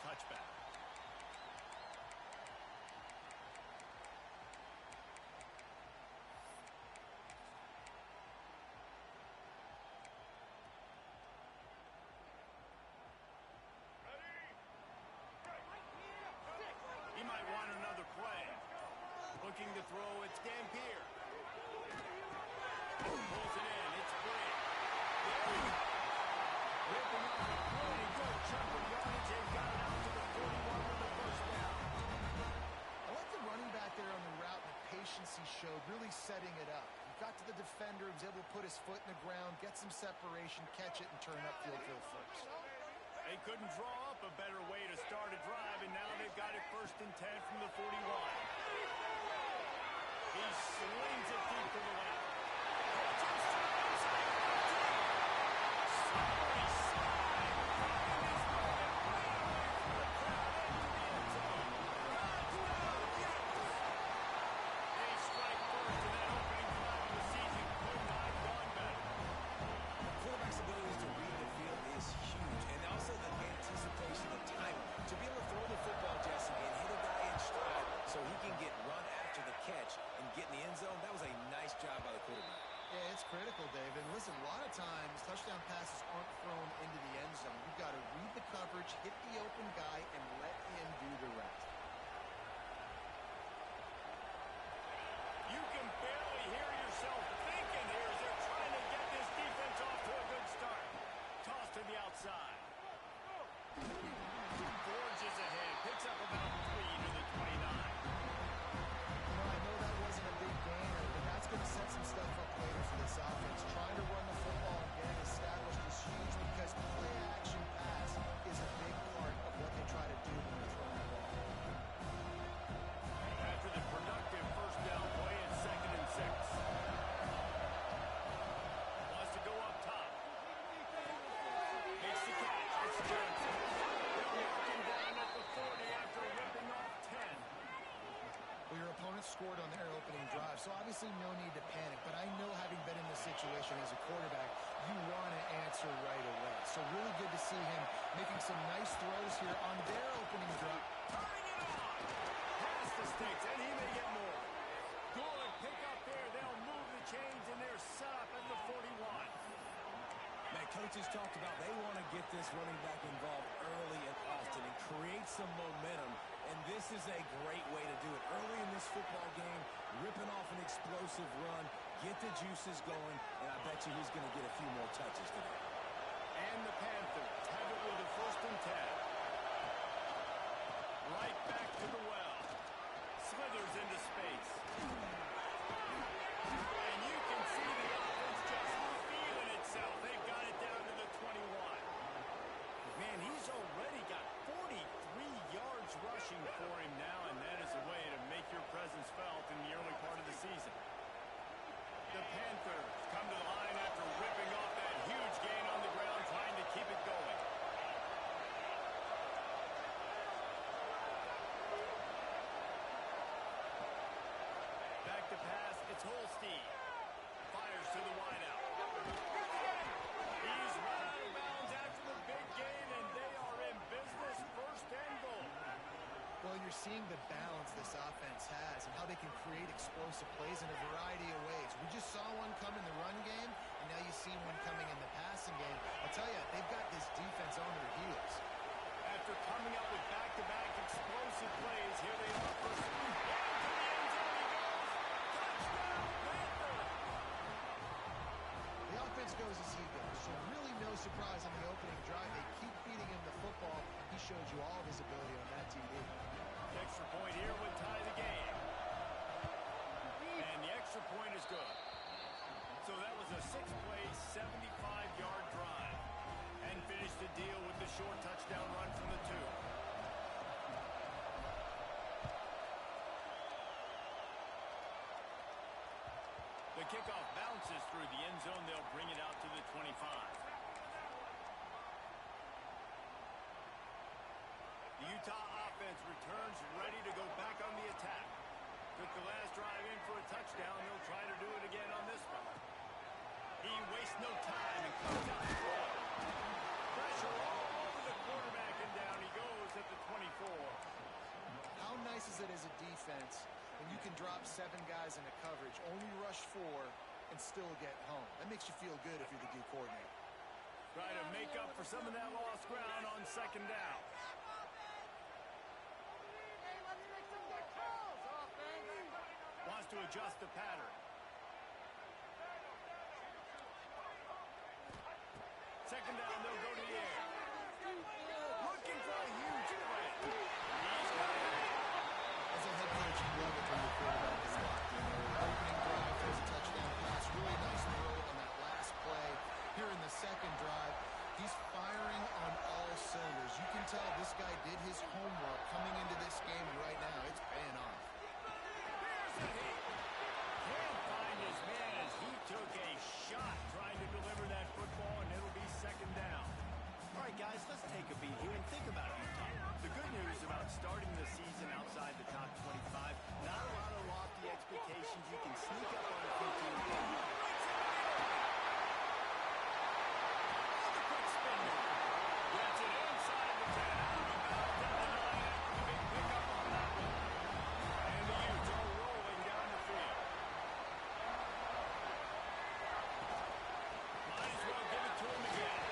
touchback. He might want another play. Looking to throw, it's Dampier. Pulls it in, it's free. Ripping up a pretty good chunk of yardage. They've got it out to the 41 with the first down. I like the running back there on the route and the patience he showed, really setting it up. He got to the defender, he was able to put his foot in the ground, get some separation, catch it, and turn upfield for the first. They couldn't draw up a better way to start a drive, and now they've got it 1st and 10 from the 41. He slings it deep to the left. Critical, David. Listen, a lot of times touchdown passes aren't thrown into the end zone. You've got to read the coverage, hit the open guy, and let him do the rest. You can barely hear yourself thinking here as they're trying to get this defense off to a good start. Toss to the outside. Forges ahead. Picks up about 3 to the 29. I know that wasn't a big gainer, but that's going to set some stuff up later for this offense. Trying to run the football and get it established is huge because play-action pass is a big part of what they try to do when they're throwing the ball. After the productive first down play, it's 2nd and 6. Wants to go up top. Makes the catch. It's Johnson. They'll knock him down at the 40 after ripping off 10. Well, your opponent scored on their opening drive, so obviously no need to panic. But I know, having been in this situation as a quarterback, you want to answer right away. So really good to see him making some nice throws here on their opening drive. Turning it on! Past the sticks, and he may get more. Good pick up there. They'll move the chains, and they're set up at the 41. Man, coaches talked about they want to get this running back involved early and often and create some momentum, and this is a great way to do it. Early in this football game, ripping off an explosive run, get the juices going, and I bet you he's going to get a few more touches today. And the Panthers have it with a 1st and 10. Right back to the well. Slithers into space. And you can see the offense just feeling itself. They've got it down to the 21. Man, he's already got 43 yards rushing for him now, and that is a way to make your presence felt in the early part of the season. The Panthers come to the line after ripping off that huge gain on the ground, trying to keep it going. Back to pass, it's Holstein. Fires to the wideout. He's run out of bounds after the big gain, and they are in business, 1st and goal. Well, you're seeing the balance this offense has and how they can create explosive plays in a variety of ways. We just saw one come in the run game, and now you see one coming in the passing game. I'll tell you, they've got this defense on their heels. After coming up with back-to-back explosive plays, here they are first. The offense goes as he goes, so really no surprise on the opening drive. They keep feeding him the football. He showed you all of his ability on that TD. The extra point here would tie the game. And the extra point is good. So that was a 6-play, 75-yard drive. And finished the deal with the short touchdown run from the 2. The kickoff bounces through the end zone. They'll bring it out to the 25. The Utah offense returns ready to go back on the attack. Took the last drive in for a touchdown. They'll try to do it again on this one. He wastes no time and comes out the ball. Pressure all over the quarterback, and down he goes at the defense when you can drop 7 guys into coverage, only rush 4, and still get home. That makes you feel good if you're the D coordinator. Try to make up for some of that lost ground on second down. Wants to adjust the pattern. Second down, they'll go to the air. Looking for a huge play. He's got it. As a head coach, you love it when your quarterback is locked in. Opening drive, there's a touchdown pass. Really nice throw on that last play. Here in the second drive, he's firing on all cylinders. You can tell this guy did his homework coming into this game, and right now it's paying off. There's a hit. Can't find his man as he took a shot trying to deliver that football, and it'll be second down. All right, guys, let's take a beat here and think about Utah. The good news about starting the season outside the top 25, not a lot of lofty expectations. You can sneak up on a few teams. Another quick spin move. Gets it inside the 10. About down the 9 after the big pickup on that one. And the Utes are rolling down the field. Might as well give it to him again.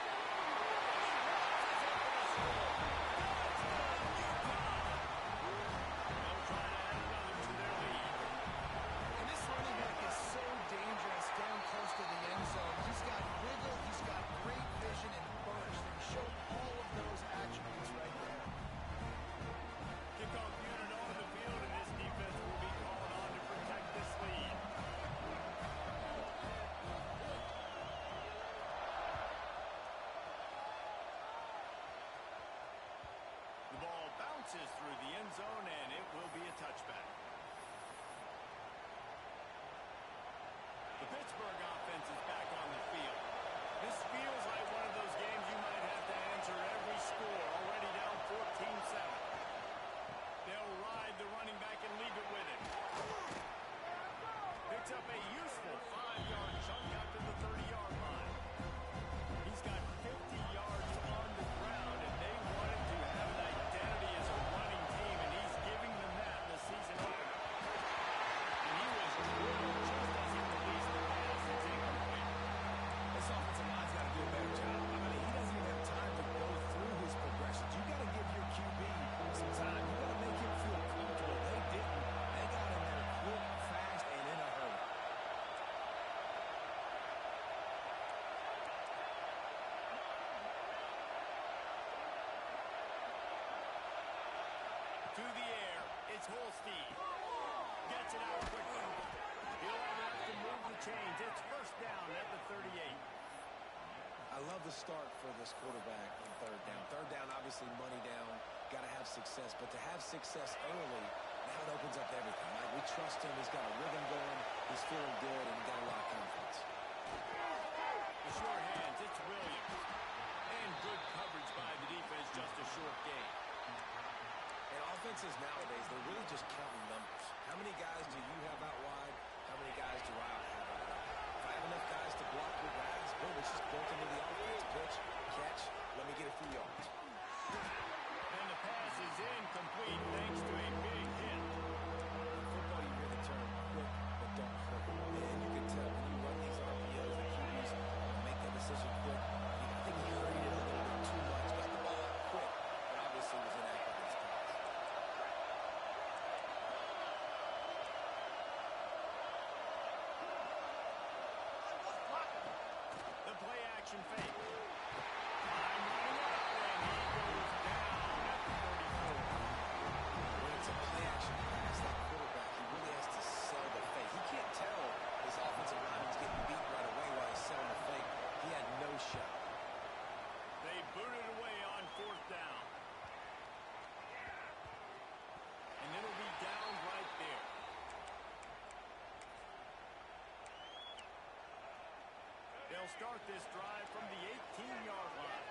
Through the end zone, and it will be a touchback. The Pittsburgh offense is back on the field. This feels like one of those games you might have to answer every score. Already down 14-7. They'll ride the running back and leave it with him. Picks up a useful 5-yard chunk out to the 30-yard line. He's got 50 yards on the ground, and they wanted to have an identity as a running team, and he's giving them that in the season opener. And he was drilled just as he released the pass. It's incomplete. This offensive line's got to do a better job. I mean, he doesn't even have time to go through his progressions. You got to give your QB some time. You got to make him feel comfortable. They didn't. They got in there quick, fast, and in a hurry. To the air, it's Holstein. Gets it out quickly. He'll have to move the chains. It's first down at the 38. I love the start for this quarterback in third down. Third down, obviously money down. Got to have success. But to have success early, now it opens up everything. Like, we trust him. He's got a rhythm going. He's feeling good, and he got a lot of confidence. The short hands, it's Williams. And good coverage by the defense, just a short gain. And offenses nowadays, they're really just counting numbers. How many guys do you have out wide? How many guys do I have out wide? If I have enough guys to block your guys, boom, it's just built into the offense. Pitch, catch, let me get a few yards. And the pass is incomplete thanks to a big hit. In football, you hear the term quick, but don't hurt. And you can tell when you run these RPOs, the QBs make that decision quick. I think he hurried it a little bit too much, got the ball out quick, but obviously was inaccurate in his pass. The play action fake. I'm running up, and he goes down at the 34. When it's a play action pass, that quarterback, he really has to sell the fake. He can't tell his offensive lineman's getting beat right away while he's selling the fake. He had no shot. They booted away on fourth down. And it'll be down right there. They'll start this drive from the 18-yard line.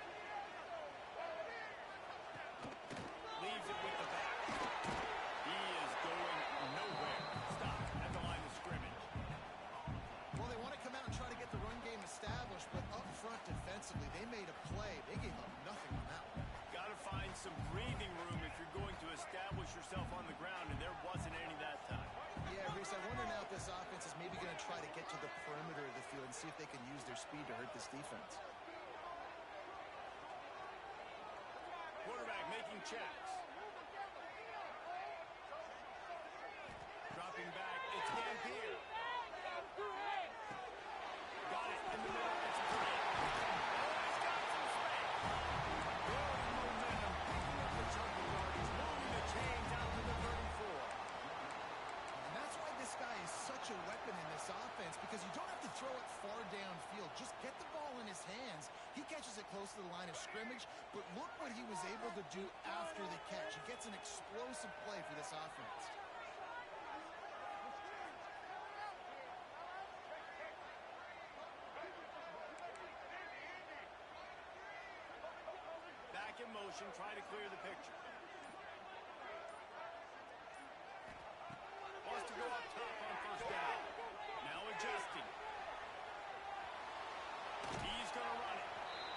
Leaves it with the back. He is going nowhere. Stop at the line of scrimmage. Well, they want to come out and try to get the run game established, but up front defensively, they made a play. They gave up nothing on that one. Got to find some breathing room if you're going to establish yourself on the ground, and there wasn't any that time. Yeah, Reese, I wonder now if this offense is maybe going to try to get to the perimeter of the field and see if they can use their speed to hurt this defense. Quarterback making checks. Dropping back, it's Dampier. Got it in the middle, it's Pitt. Oh, he's got some space. Building momentum, picking up the chunk of yardage, moving the chains out to the 34. And that's why this guy is such a weapon in this offense, because you don't have to throw it far downfield. Just get the ball in his hands. He catches it close to the line of scrimmage, but look what he was able to do after the catch. He gets an explosive play for this offense. Back in motion, try to clear the picture. Wants to go up top on first down. Now adjusting. He's going to run it.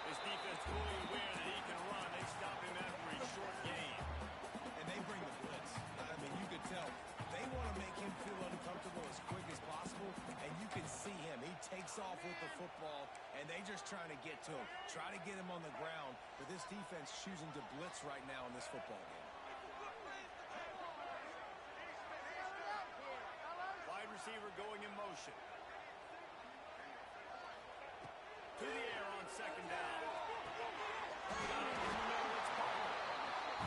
This defense fully aware that he can run. They stop him after a short gain. And they bring the blitz. I mean, you could tell. They want to make him feel uncomfortable as quick as possible, and you can see him. He takes off with the football, and they just trying to get to him. Try to get him on the ground, but this defense choosing to blitz right now in this football game. Wide receiver going in motion. To the air on second down. Got it in the middle, it's Palmer.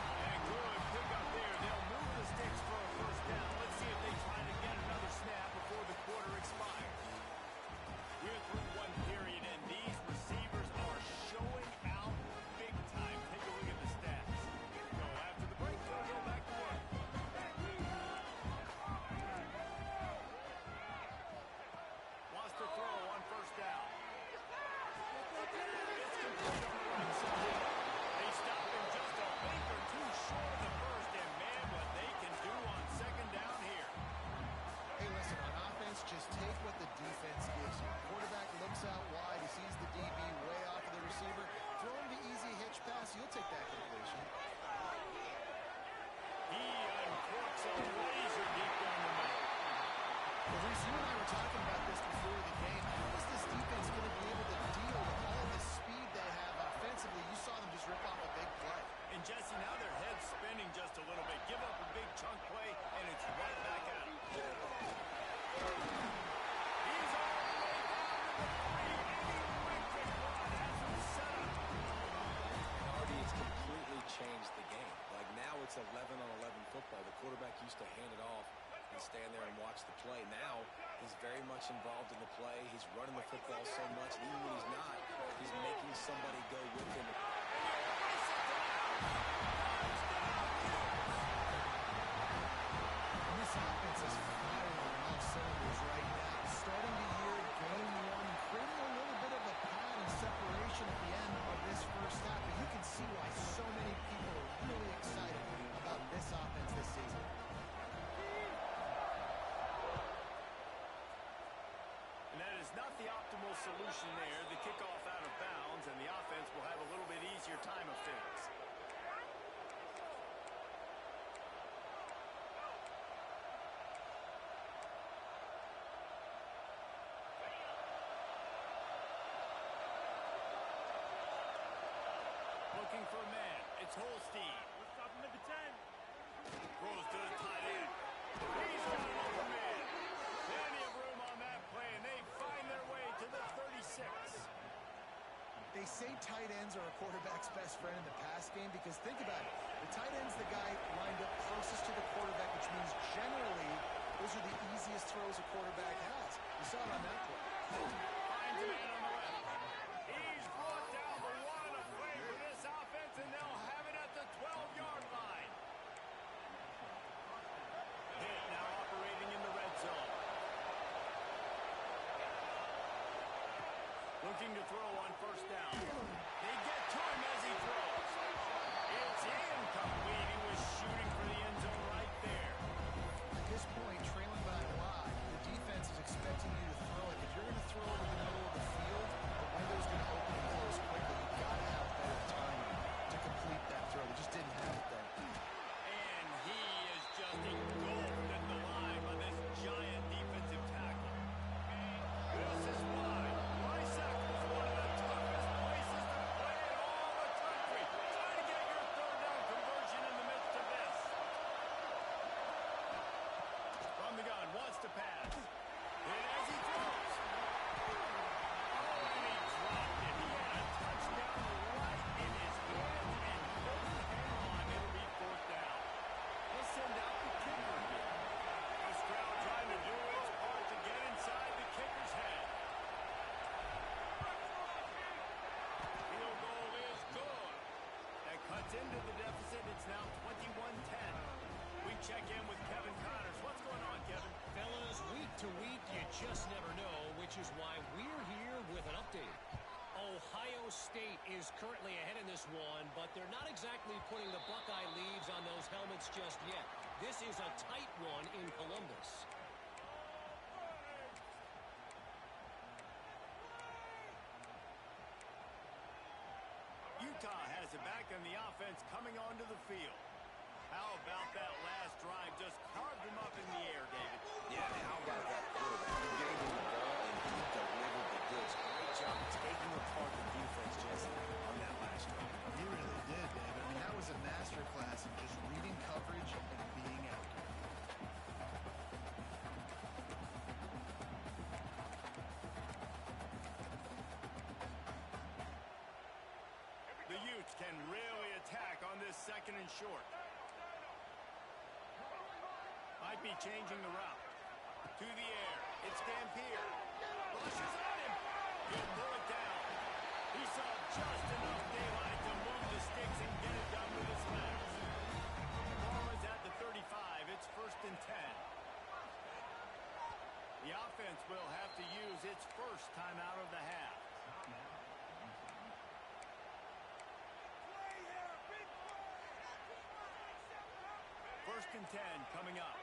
And good pickup there. They'll move the sticks for a first down. Let's see if they try to get another snap before the quarter expires. We're through one period, and these receivers are showing out big time. Take a look at the stats. Go after the break, they'll go back to work. Wants to throw on first down. It's complete on the right side. They stop him just a length or two short of the first, and man, what they can do on second down here. Hey, listen, on offense, just take what the defense gives you. Quarterback looks out wide, he sees the DB way off of the receiver. Throw him the easy hitch pass, you'll take that completion. He uncorks a laser deep down the middle. Well, Reese, you and I were talking about this before the game. How is this defense going to be able to deal with all the speed they have offensively? You saw them just rip off a big play. And Jesse, now their head's spinning just a little bit. Give up a big chunk play, and it's right back at him. He's all the way down to the 3, and he ripped it one. Has him set up. And Artie, it's completely changed the game. Like now it's 11-on-11 football. The quarterback used to hand it off and stand there and watch the play. Now he's very much involved in the play. He's running the football so much, and even when he's not, he's making somebody go with him. And this offense is firing on all cylinders right now. Starting the year, game one, creating a little bit of a pad and separation at the end of this first half. But you can see why so many people are really excited about this offense this season. And that is not the optimal solution there. The kickoff out of bounds, and the offense will have a little bit easier time of things. Looking for a man. It's Holstein. Let's stop him at the 10. Throws to the tight end. He's got an open man. Plenty of room on that play, and they find their way to the 36. They say tight ends are a quarterback's best friend in the pass game because think about it. The tight end's the guy lined up closest to the quarterback, which means generally those are the easiest throws a quarterback has. You saw it on that play. Finds a man on the left. He's brought down the one, a play for this offense, and they'll have it at the 12-yard line. Pitt now operating in the red zone. Looking to throw on first down. They get to him as he throws. It's incomplete. He was shooting for the end zone right there. At this point, trailing by a lot, the defense is expecting you to throw it. If you're going to throw it in the middle of the field, the window's going to open and close quickly. You've got to have better timing to complete that throw. They just didn't It's now 21-10. We check in with Kevin Connors. What's going on, Kevin? Fellas, week to week, you just never know, which is why we're here with an update. Ohio State is currently ahead in this one, but they're not exactly putting the Buckeye leaves on those helmets just yet. This is a tight one in Columbus. Utah has it back, and the offense coming onto the field. How about that last drive? Just carved him up in the air, David. Yeah, how about that quarterback? He gave him the ball, and he delivered the goods. Great job taking apart the defense, Jesse, on that last drive. He really did, David. I mean, that was a masterclass in just reading coverage and being accurate. The Utes can really attack on this second and short. Might be changing the route. To the air. It's Dampier. Rushes on him. He'll pull it down. He saw just enough daylight to move the sticks and get it done with his legs. Ball is at the 35. It's 1st and 10. The offense will have to use its first timeout of the half. First and 10 coming up.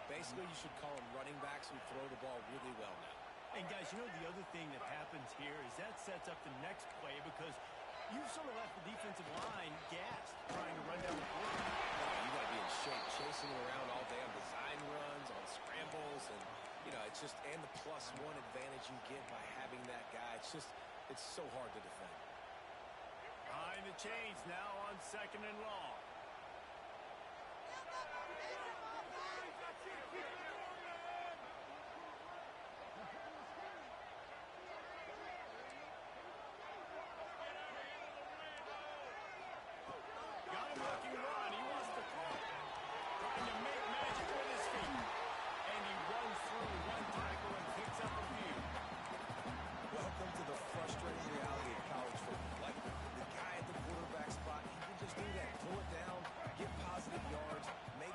Basically, you should call them running backs who throw the ball really well now. And guys, you know the other thing that happens here is that sets up the next play because you've sort of left the defensive line gassed trying to run down the field. You got to be in shape, chasing him around all day on design runs, on scrambles, and it's just and the +1 advantage you get by having that guy. It's so hard to defend. Behind the chains now on 2nd and long.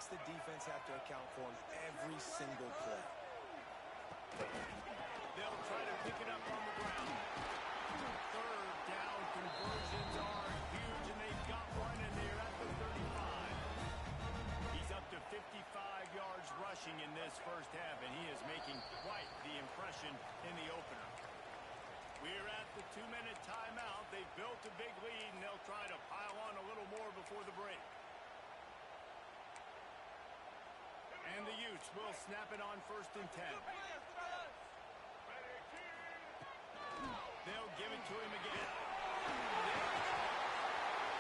The defense have to account for him every single play. They'll try to pick it up on the ground. 3rd down conversions are huge, and they've got one, and they're at the 35. He's up to 55 yards rushing in this first half, and he is making quite the impression in the opener. We're at the 2-minute timeout. They've built a big lead, and they'll try to pile on a little more before the break. And the Utes will snap it on 1st and 10. They'll give it to him again.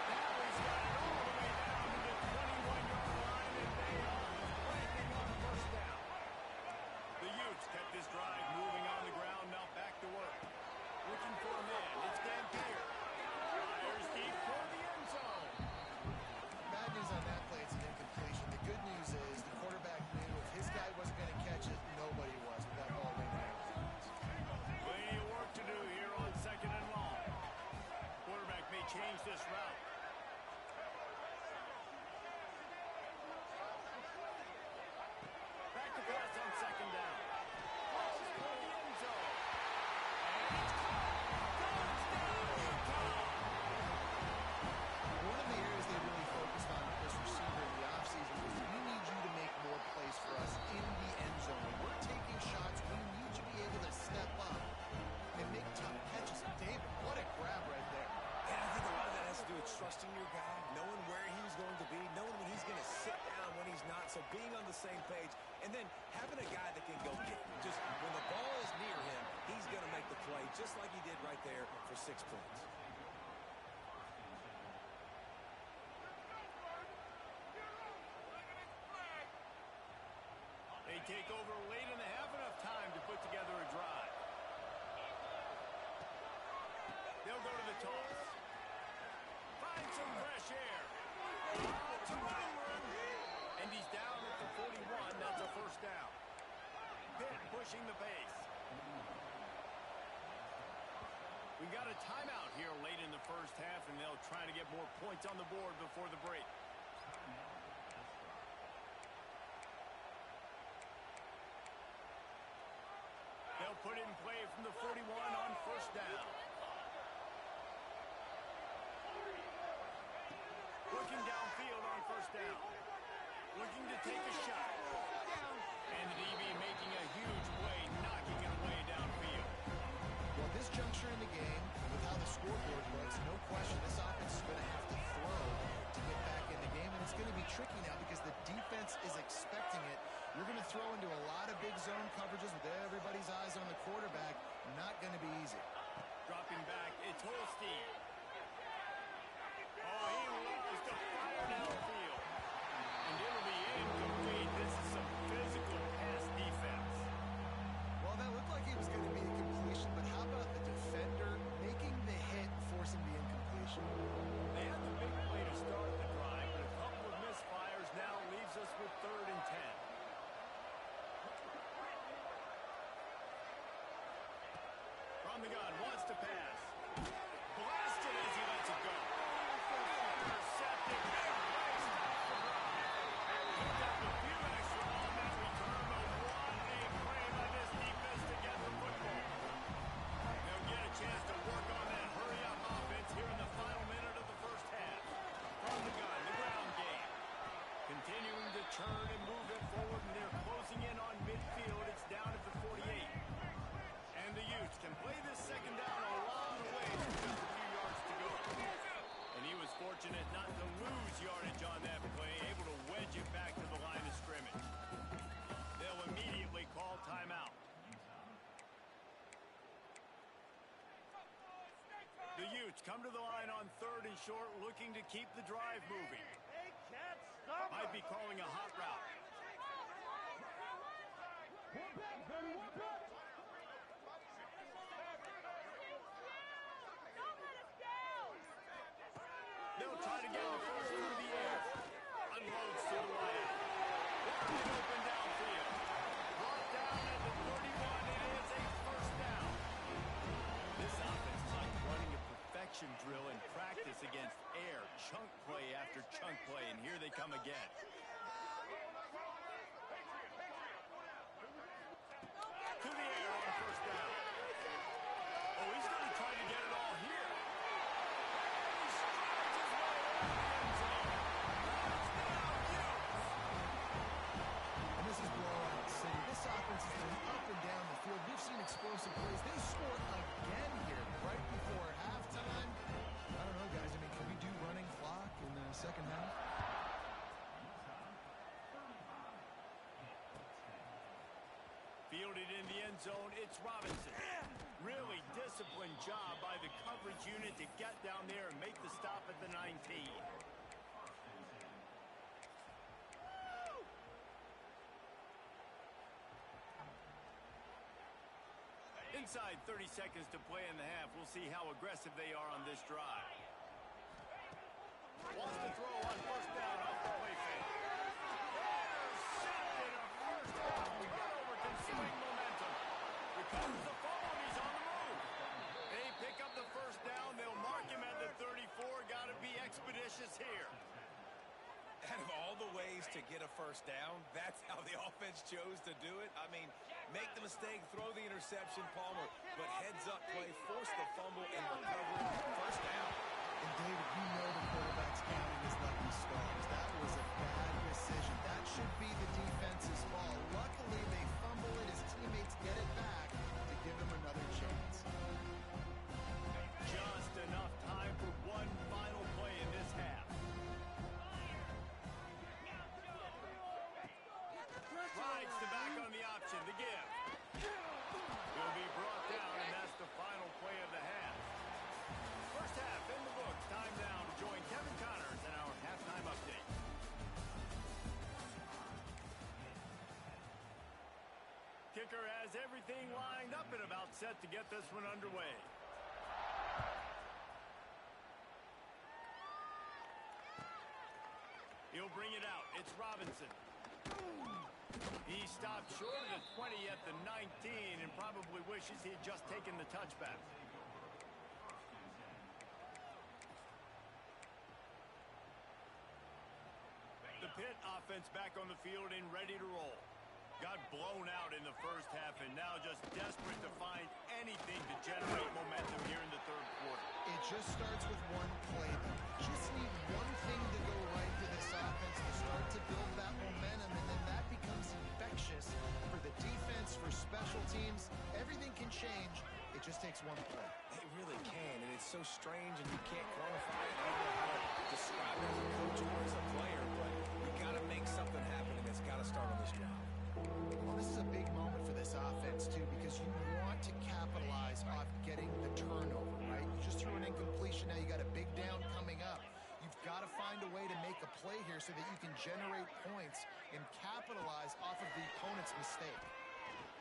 Now he's got it all the way down to the 21-yard line, and they are planting on 1st down. The Utes kept this drive moving on the ground, now back to work. Looking for a man. It's Dampier. Fires deep for the end zone. Bad news on that play, it's an incompletion. The good news is the quarterback knew if his guy wasn't going to catch it, nobody was with that ball laying out. Plenty of work to do here on 2nd and long. Quarterback may change this route. Back to pass on 2nd down. Crosses for the end zone. And it's caught. Touchdown, Utah! One of the areas they really focused on with this receiver in the offseason was we need you to make more plays for us in the end zone. When we're taking shots, we need you to be able to step up and make tough catches. David, what a grab right there. And I think a lot of that has to do with trusting your guy, knowing where he's going to be, knowing when he's going to sit down, when he's not. So being on the same page, and then having a guy that can go get it. Just when the ball is near him, he's going to make the play, just like he did right there for 6 points. They take over late in the half, enough time to put together a drive. They'll go to the toss. Find some fresh air. It's a running room. And he's down at the 41. That's a first down. Pitt pushing the pace. We got a timeout here late in the first half, and they'll try to get more points on the board before the break. They'll put it in play from the 41 on first down. Looking downfield on first down. Looking to take a shot. And the DB making a huge play, knocking it away downfield. Well, this juncture in the game, with how the scoreboard looks, no question this offense is going to have to throw to get back in the game. And it's going to be tricky now because the defense is expecting it. You're going to throw into a lot of big zone coverages with everybody's eyes on the quarterback. Not going to be easy. Dropping back, it's Holstein. Oh, he loves to fire downfield. And it'll be incomplete. This is some physical pass defense. Well, that looked like it was going to be a completion, but how about the defender making the hit, forcing the incompletion? They had the big play to start the drive, but a couple of misfires now leaves us with 3rd and 10. From the gun, wants to pass. Blasted as he lets it go. Intercepted. Big play stops the drive. Picked up a few extra on that return, but what a play by this defense to get the football. They'll get a chance to work on that hurry-up offense here in the final minute of the first half. From the gun, the ground game. Continuing to turn and move it forward, and they're closing in on midfield. It's down at the 48. And the Utes can play this second down a lot of ways with just a few yards to go. And he was fortunate not to lose yardage on that play, able to wedge it back to the line of scrimmage. They'll immediately call timeout. The Utes come to the line on 3rd and short, looking to keep the drive moving. Might be calling a hot route. They'll try to get the first through the air. Unloads to the right. Wide open downfield. Brought down at the 31. It is a first down. This offense is like running a perfection drill in practice against air. Chunk play after chunk play, and here they come again. To the air on first down. Oh, he's going to try to get it all here. He strides his way over the end zone. Touchdown, Utes! And this is blowout city. This offense has been up and down the field. We've seen explosive plays. They scored again here right before halftime. I don't know, guys. I mean, can we do running clock in the second half? Fielded in the end zone, it's Robinson. Really disciplined job by the coverage unit to get down there and make the stop at the 19. Inside 30 seconds to play in the half. We'll see how aggressive they are on this drive. Wants to throw on first down off the play fake. Intercepted a first down. Turnover can swing momentum. Here comes the fumble, and he's on the move. They pick up the first down. They'll mark him at the 34. Got to be expeditious here. Out of all the ways to get a first down, that's how the offense chose to do it. I mean, make the mistake, throw the interception, Palmer, but heads-up play, force the fumble and recovery, first down. And David, you know the quarterback's counting his lucky stars. That was a bad decision. That should be the defense's ball. Luckily, they fumble it. His teammates get it back to give him another chance. Just enough time for one final play in this half. Rides the back on the option, the give. Will be brought down, and that's the final play of the half. First half in the books. Time now to join Kevin Connors in our halftime update. Kicker has everything lined up and about set to get this one underway. He'll bring it out. It's Robinson. He stopped short of the 20 at the 19 and probably wishes he had just taken the touchback. The Pitt offense back on the field and ready to roll. Got blown out in the first half and now just desperate to find anything to generate momentum here in the third quarter. It just starts with one play, though. Just need one thing to go right for this offense to start to build that momentum, and then that becomes infectious for the defense, for special teams. Everything can change. It just takes one play. It really can, and it's so strange, and you can't quantify it. I don't know how to describe it as a coach or as a player, but you got to make something happen, and it's got to start on this drive. Well, this is a big moment for this offense, too, because you want to capitalize off getting the turnover, right? You just threw an incompletion. Now you got a big down coming up. You've got to find a way to make a play here so that you can generate points and capitalize off of the opponent's mistake.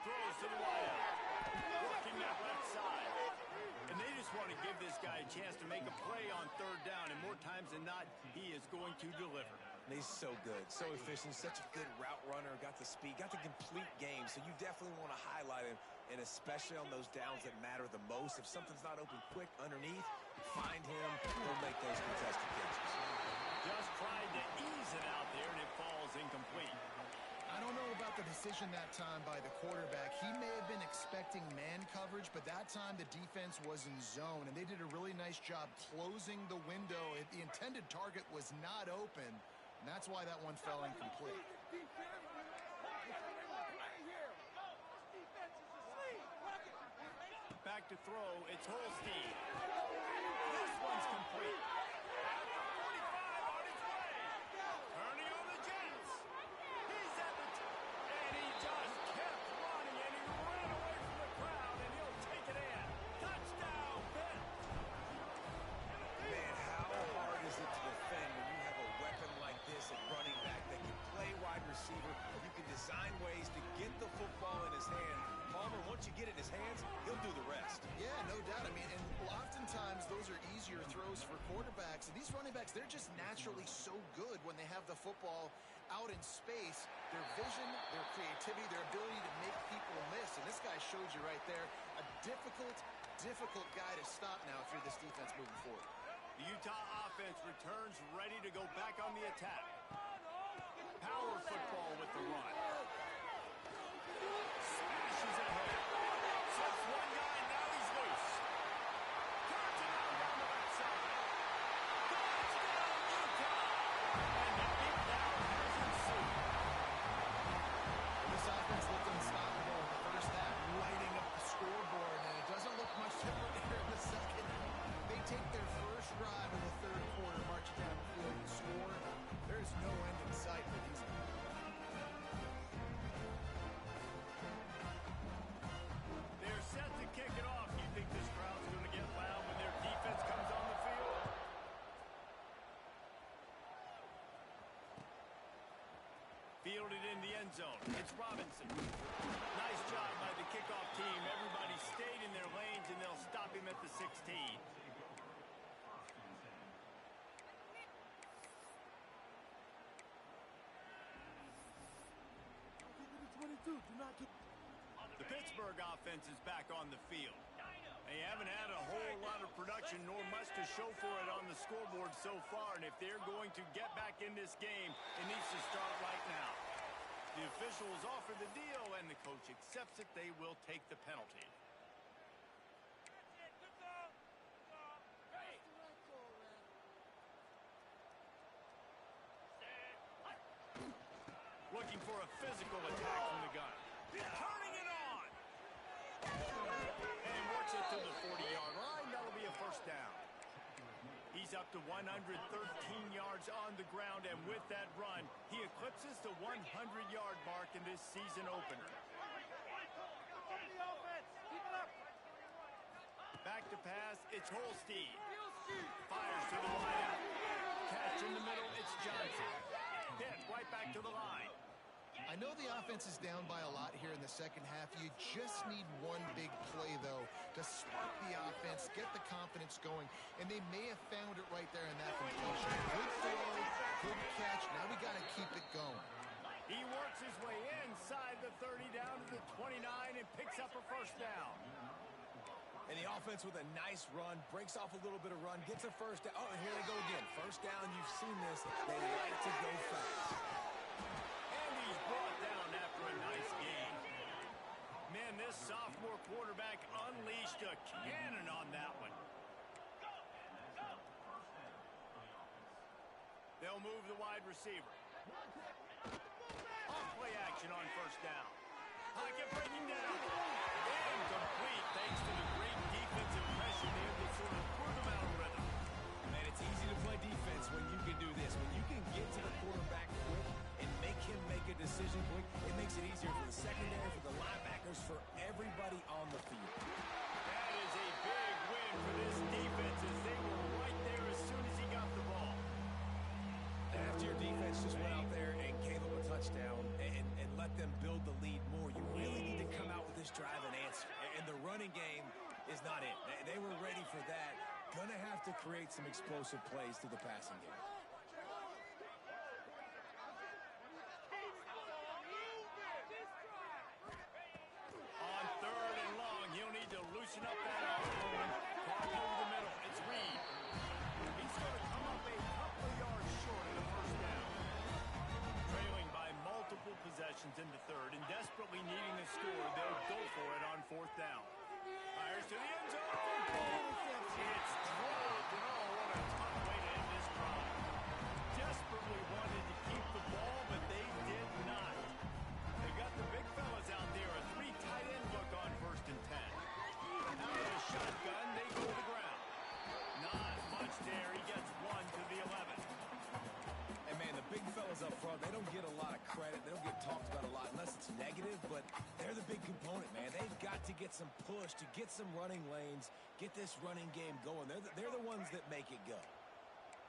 Throws to the wide. Working that left side. And they just want to give this guy a chance to make a play on third down, and more times than not, he is going to deliver. He's so good, so efficient, such a good route runner, got the speed, got the complete game, so you definitely want to highlight him, and especially on those downs that matter the most. If something's not open quick underneath, find him, he'll make those contested catches. Just tried to ease it out there, and it falls incomplete. I don't know about the decision that time by the quarterback. He may have been expecting man coverage, but that time the defense was in zone, and they did a really nice job closing the window. The intended target was not open, and that's why that one fell incomplete. Back to throw. It's Holstein. This one's complete. 45 on its way. Turning on the Jets. He's at the and he just kept running, and he ran away from the crowd, and he'll take it in. Touchdown, Pitt. Man, how hard is it to defend when you have a weapon like this at running back that can play wide receiver? You can design ways to get the football in his hand. Palmer, once you get it in his hands, he'll do the rest. Yeah, no doubt. I mean, and oftentimes those are easier throws for quarterbacks. And these running backs, they're just naturally so good when they have the football out in space. Their vision, their creativity, their ability to make people miss. And this guy showed you right there, a difficult guy to stop now if you're this defense moving forward. The Utah offense returns ready to go back on the attack. Power football with the run. Smashes ahead. Slips one guy, now he's loose. Turns it out down the left side. Touchdown, Utah! And the big down has ensued. This offense looked unstoppable in the first half, lighting up the scoreboard, and it doesn't look much different here in the second. They take their first drive in the third quarter, march down the field and score. There is no end in sight for these guys. They're set to kick it off. You think this crowd's going to get loud when their defense comes on the field? Fielded in the end zone. It's Robinson. Nice job by the kickoff team. Everybody stayed in their lanes, and they'll stop him at the 16. The Pittsburgh offense is back on the field. They haven't had a whole lot of production nor much to show for it on the scoreboard so far, and if they're going to get back in this game, it needs to start right now. The officials offer the deal, and the coach accepts it. They will take the penalty. Looking for a physical attack from the gun. Turning it on! And works it to the 40-yard line. That'll be a first down. He's up to 113 yards on the ground, and with that run, he eclipses the 100-yard mark in this season opener. Back to pass, it's Holstein. Fires to the wide. Catch in the middle, it's Johnson. Pitt right back to the line. I know the offense is down by a lot here in the second half. You just need one big play, though, to spark the offense, get the confidence going, and they may have found it right there in that completion. Good throw, Good catch. Now we got to keep it going. He works his way inside the 30 down to the 29 and picks up a first down. And the offense with a nice run, breaks off a little bit of run, gets a first down. Oh, and here they go again. First down, you've seen this. They like to go fast. And he's brought down after a nice gain. Man, this sophomore quarterback unleashed a cannon on that one. They'll move the wide receiver. Off-play action on first down. Pocket breaking down. Incomplete thanks to the great defensive pressure there that sort of put them out of rhythm. Man, it's easy to play defense when you can do this. When you can get to the quarterback quick and make him make a decision quick, it makes it easier for the secondary, for the linebackers, for everybody on the field. That is a big win for this defense as they were right there as soon as he got the ball. And after your defense just went out there and gave them a touchdown and let them build the lead more, you really need to come out with this drive and answer. And the running game is not it. They were ready for that. Gonna have to create some explosive plays through the passing game. On third and long, he'll need to loosen up that arm. Ball over the middle. It's Reed. He's going to come up a couple of yards short of the first down. Trailing by multiple possessions in the third and desperately needing a score, they'll go for it on fourth down. Fires to the end zone. It's dropped. And oh, what a tough way to end this drive. Desperately wanted to keep the ball, but they did not. They got the big fellas out there. A three tight end look on first and 10. Out of the shotgun, they go to the ground. Not much there. He gets one to the 11. And man, the big fellas up front, they don't get a lot of credit. They don't get talked about a lot unless it's negative, but they're the big component, man. They've got to get some push, to get some running lanes, get this running game going. They're the ones that make it go.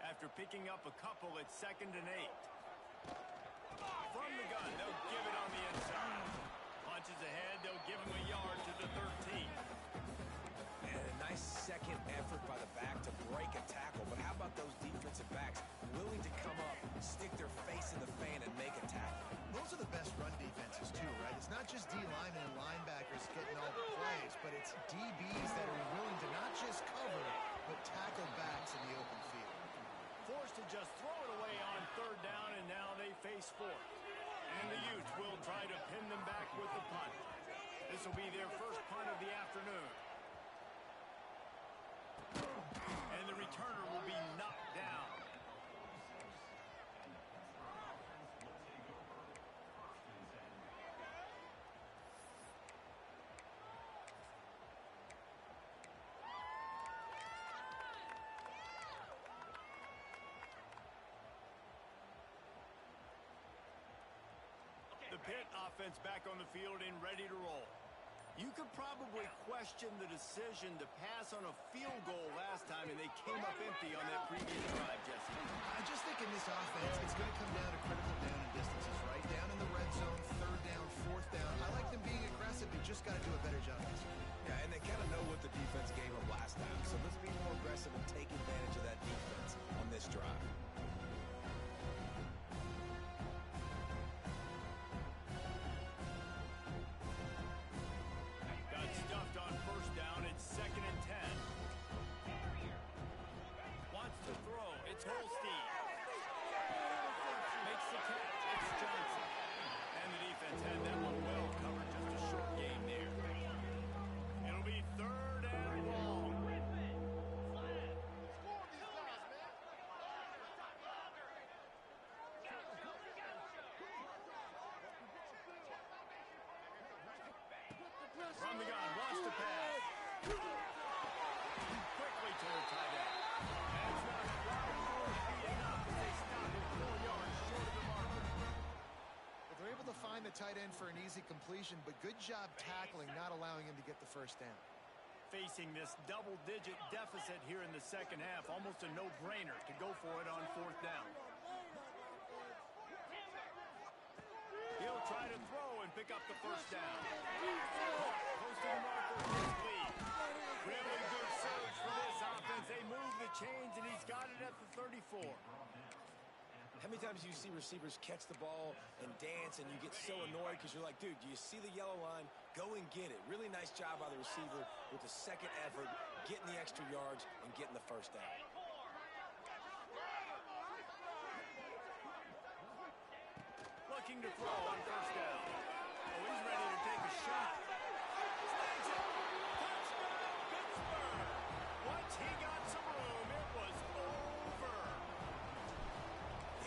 After picking up a couple, it's 2nd and 8. From the gun, they'll give it on the inside. Punches ahead, they'll give him a yard to the 13. And a nice second effort by the back to break a tackle. But how about those defensive backs willing to come up, stick their face in the fan, and make a tackle? Those are the best run defenses, too, right? It's not just D-linemen and linebackers getting all the plays, but it's DBs that are willing to not just cover, but tackle backs in the open field. Forced to just throw it away on third down, and now they face fourth. And the Utes will try to pin them back with the punt. This will be their first punt of the afternoon. And the returner will be knocked down. The Pitt offense back on the field and ready to roll. You could probably question the decision to pass on a field goal last time, and they came up empty on that previous drive, Jesse. I just think in this offense, it's going to come down to critical down and distances, right? Down in the red zone, third down, fourth down. I like them being aggressive. They just got to do a better job. Yeah, and they kind of know what the defense gave them last time. So let's be more aggressive and take advantage of that defense on this drive. Got stuffed on first down. It's 2nd and 10. Wants to throw. It's Holstein. Makes the catch. It's Johnson. And the defense had that one well covered. Just a short game there. It'll be 3rd and long. From the gun, wants to pass. Quickly to the tight end. That's not quite going to be enough as they stop it 4 yards short of the marker. But they're able to find the tight end for an easy completion, but good job tackling, not allowing him to get the first down. Facing this double-digit deficit here in the second half, almost a no-brainer to go for it on fourth down. He'll try to throw and pick up the first down. Close to the marker, complete. Really good surge for this offense. They move the chains, and he's got it at the 34. How many times do you see receivers catch the ball and dance and you get so annoyed because you're like, dude, do you see the yellow line? Go and get it. Really nice job by the receiver with the second effort, getting the extra yards and getting the first down. Looking to throw on first down. Oh, he's ready to take a shot. Snags it. Touchdown, Pittsburgh. Once he got some room, it was over.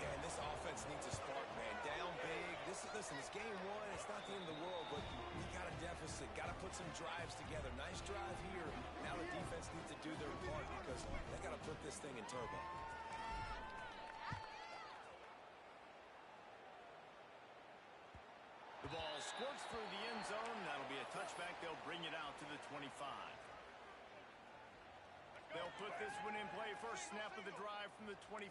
Yeah, and this offense needs a spark, man. Down big. Listen, it's game one. It's not the end of the world, but we got a deficit. Got to put some drives together. Nice drive here. Now the defense needs to do their part because they got to put this thing in turbo. The ball squirts through the end zone. That'll be a touchback. They'll bring it out to the 25. They'll put this one in play. First snap of the drive from the 25.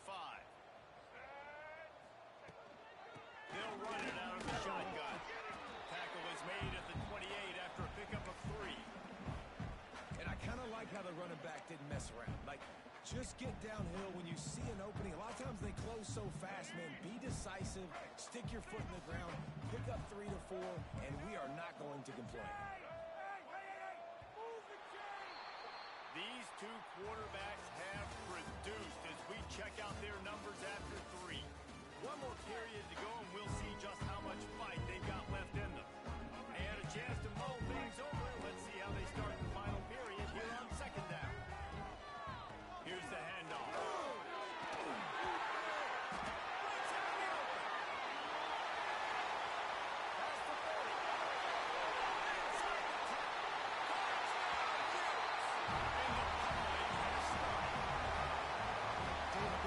They'll run it out of the shotgun. Tackle is made at the 28 after a pickup of 3. And I kind of like how the running back didn't mess around. Like, just get downhill when you see an opening. A lot of times they close so fast, man. Be decisive. Stick your foot in the ground. Pick up 3 to 4, and we are not going to complain. These two quarterbacks have produced as we check out their numbers after 3. One more period to go, and we'll see just how much fight they've got left in them. And a chance to mull things over. Let's see how they start the final period here on second down. Here's the handoff.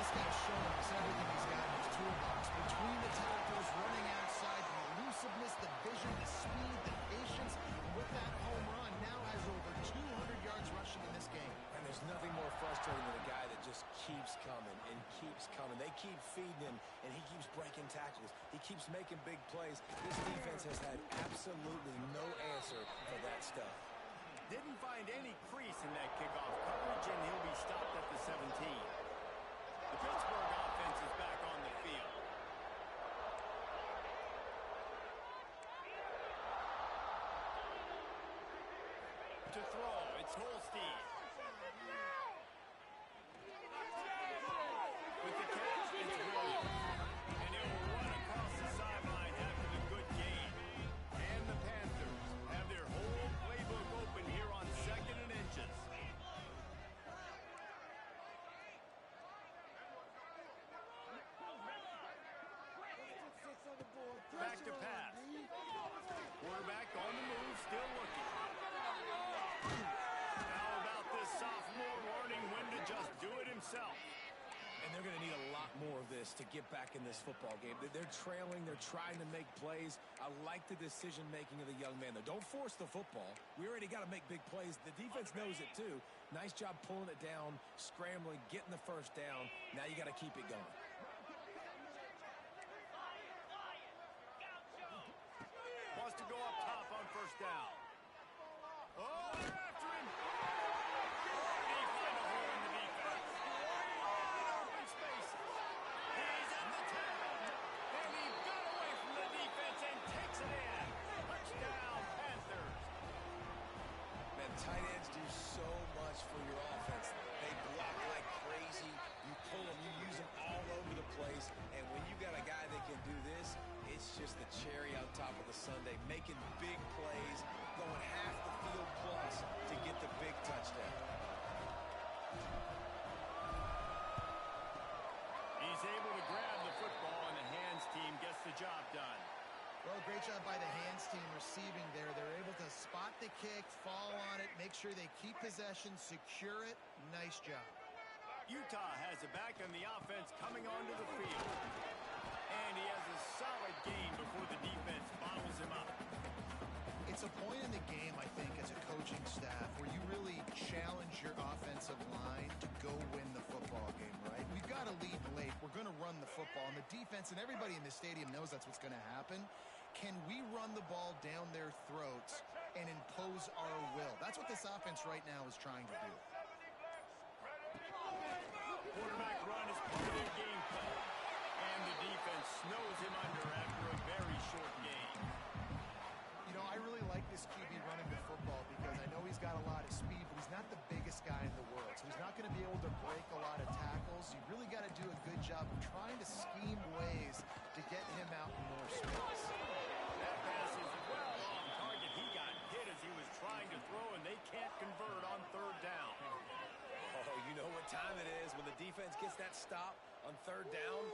This guy's showing us everything he's got in his toolbox. Between the tackles, running outside, the elusiveness, the vision, the speed, the patience. And with that home run, now has over 200 yards rushing in this game. And there's nothing more frustrating than a guy that just keeps coming and keeps coming. They keep feeding him, and he keeps breaking tackles. He keeps making big plays. This defense has had absolutely no answer for that stuff. Didn't find any crease in that kickoff coverage, and he'll be stopped at the 17. The Pittsburgh offense is back on the field. To throw, it's Holstein. With the catch, it's Williams. And he'll run across the sideline after the good game. And the Panthers have their whole playbook open here on 2nd and inches. Back to pass. Quarterback on the move, still looking. How about this sophomore learning when to just do it himself? And they're going to need a lot more of this to get back in this football game. They're trailing. They're trying to make plays. I like the decision-making of the young man, though. Don't force the football. We already got to make big plays. The defense knows it, too. Nice job pulling it down, scrambling, getting the first down. Now you got to keep it going. Wants to go up top on first down. Oh, they're after him. They find a hole in the defense. Open spaces. He's at the 10. And he got away from the defense and takes it in. Touchdown, Panthers. Man, tight ends do so much for your offense. They block like crazy. You pull them, you use them all over the place. And when you got a guy that can do this, it's just the cherry on top of the sundae, making big plays, going half the field plus to get the big touchdown. He's able to grab the football, and the hands team gets the job done. Well, great job by the hands team receiving there. They're able to spot the kick, fall on it, make sure they keep possession, secure it. Nice job. Utah has it back on the offense coming onto the field. And he has a solid game before the defense bottles him up. It's a point in the game, I think, as a coaching staff, where you really challenge your offensive line to go win the football game, right? We've got to lead late. We're going to run the football. And the defense and everybody in the stadium knows that's what's going to happen. Can we run the ball down their throats and impose our will? That's what this offense right now is trying to do. Quarterback run is part of their game plan. And the defense snows him under after a very short game. You know, I really like this QB running the football because I know he's got a lot of speed, but he's not the biggest guy in the world. So he's not going to be able to break a lot of tackles. You really got to do a good job of trying to scheme ways to get him out in more space. That pass is well on target. He got hit as he was trying to throw, and they can't convert on third down. Oh, you know what time it is when the defense gets that stop on third down.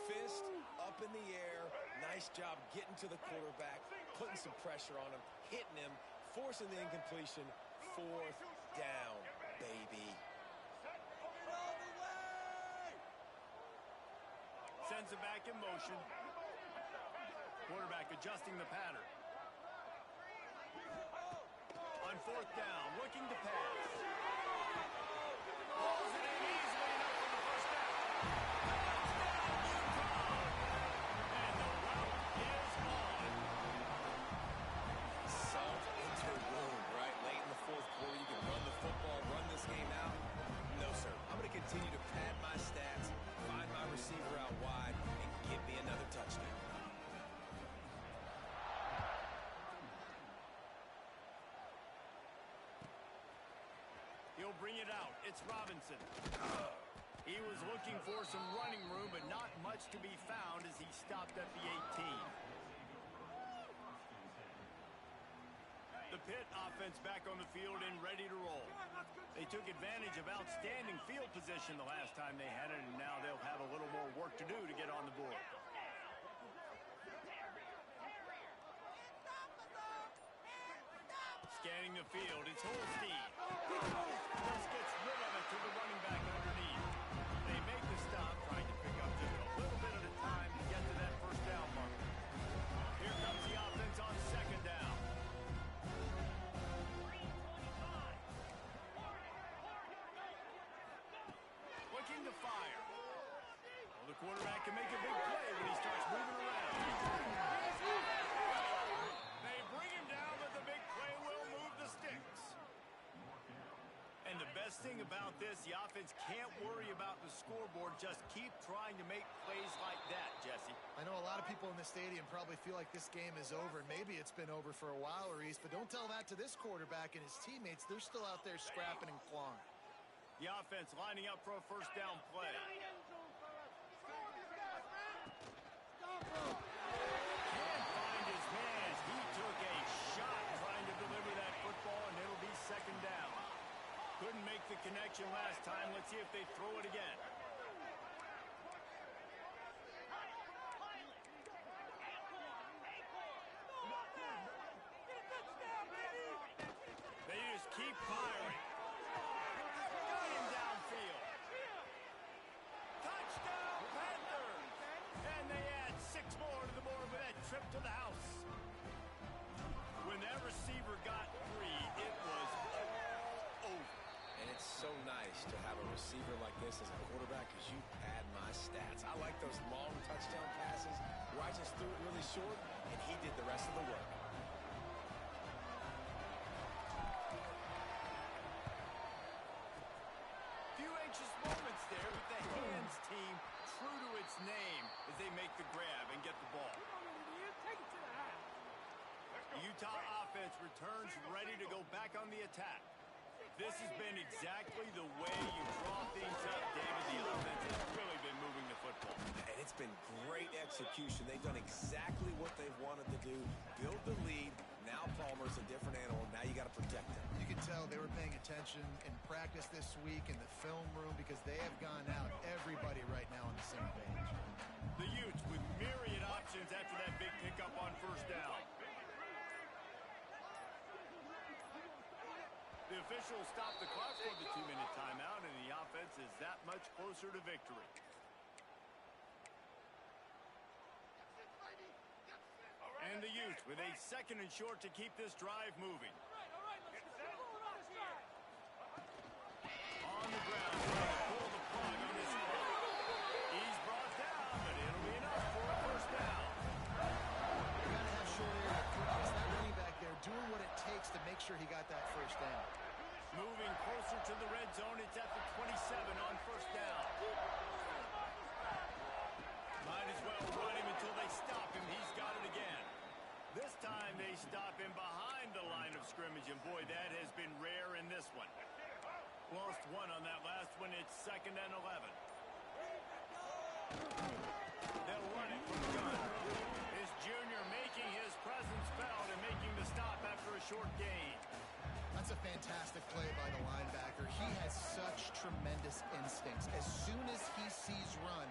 Fist up in the air. Nice job getting to the quarterback, putting some pressure on him, hitting him, forcing the incompletion. Fourth down, baby. Sends it back in motion. Quarterback adjusting the pattern. On fourth down, looking to pass. Pulls it in easily enough for the first down. Touchdown, Utah! And the route is on. Salt into the wound, right? Late in the fourth quarter, you can run the football, run this game out. No, sir. I'm going to continue to pad my stats, find my receiver out wide, and give me another touchdown. He'll bring it out. It's Robinson. He was looking for some running room, but not much to be found as he stopped at the 18. The Pitt offense back on the field and ready to roll. They took advantage of outstanding field position the last time they had it, and now they'll have a little more work to do to get on the board. Scanning the field, it's Holstein. Just gets rid of it to the running back underneath. They make the stop, trying to pick up just a little bit at a time to get to that first down marker. Here comes the offense on second down. Looking to fire. Well, the quarterback can make a big play when he starts moving around. They bring him down, but the big play will move the sticks. And the best thing about this, the offense can't worry about the scoreboard. Just keep trying to make plays like that, Jesse. I know a lot of people in the stadium probably feel like this game is over, and maybe it's been over for a while, Reese, but don't tell that to this quarterback and his teammates. They're still out there scrapping and clawing. The offense lining up for a first down play. Can't find his man. He took a shot trying to deliver that football, and it'll be second down. Couldn't make the connection last time. Let's see if they throw it again. They just keep firing. Got him downfield. Touchdown, Panthers! And they add 6 more to the board with that trip to the house. When that receiver got 3, it was all over. And it's so nice to have a receiver like this as a quarterback because you pad my stats. I like those long touchdown passes where I just threw it really short and he did the rest of the work. Few anxious moments there with the hands team true to its name as they make the grab and get the ball. The Utah offense returns ready to go back on the attack. This has been exactly the way you draw things up, David. The offense has really been moving the football. And it's been great execution. They've done exactly what they've wanted to do. Build the lead. Now Palmer's a different animal. Now you got to protect him. You can tell they were paying attention in practice this week in the film room because they have gone out, everybody right now on the same page. The Utes with myriad options after that big pickup on first down. The officials stopped the clock for the 2-minute timeout, and the offense is that much closer to victory. And the Utes with a second and short to keep this drive moving. On the ground, trying to pull the plug on this one. He's brought down, but it'll be enough for a first down. You got to have short area of quickness. That running back there doing what it takes to make sure he got that first down. Moving closer to the red zone, it's at the 27 on first down. Might as well run him until they stop him. He's got it again. This time they stop him behind the line of scrimmage, and boy, that has been rare in this one. Lost one on that last one. It's 2nd and 11. They'll run it from the gun. His junior making his presence felt and making the stop after a short gain. That's a fantastic play by the linebacker. He has such tremendous instincts. As soon as he sees run,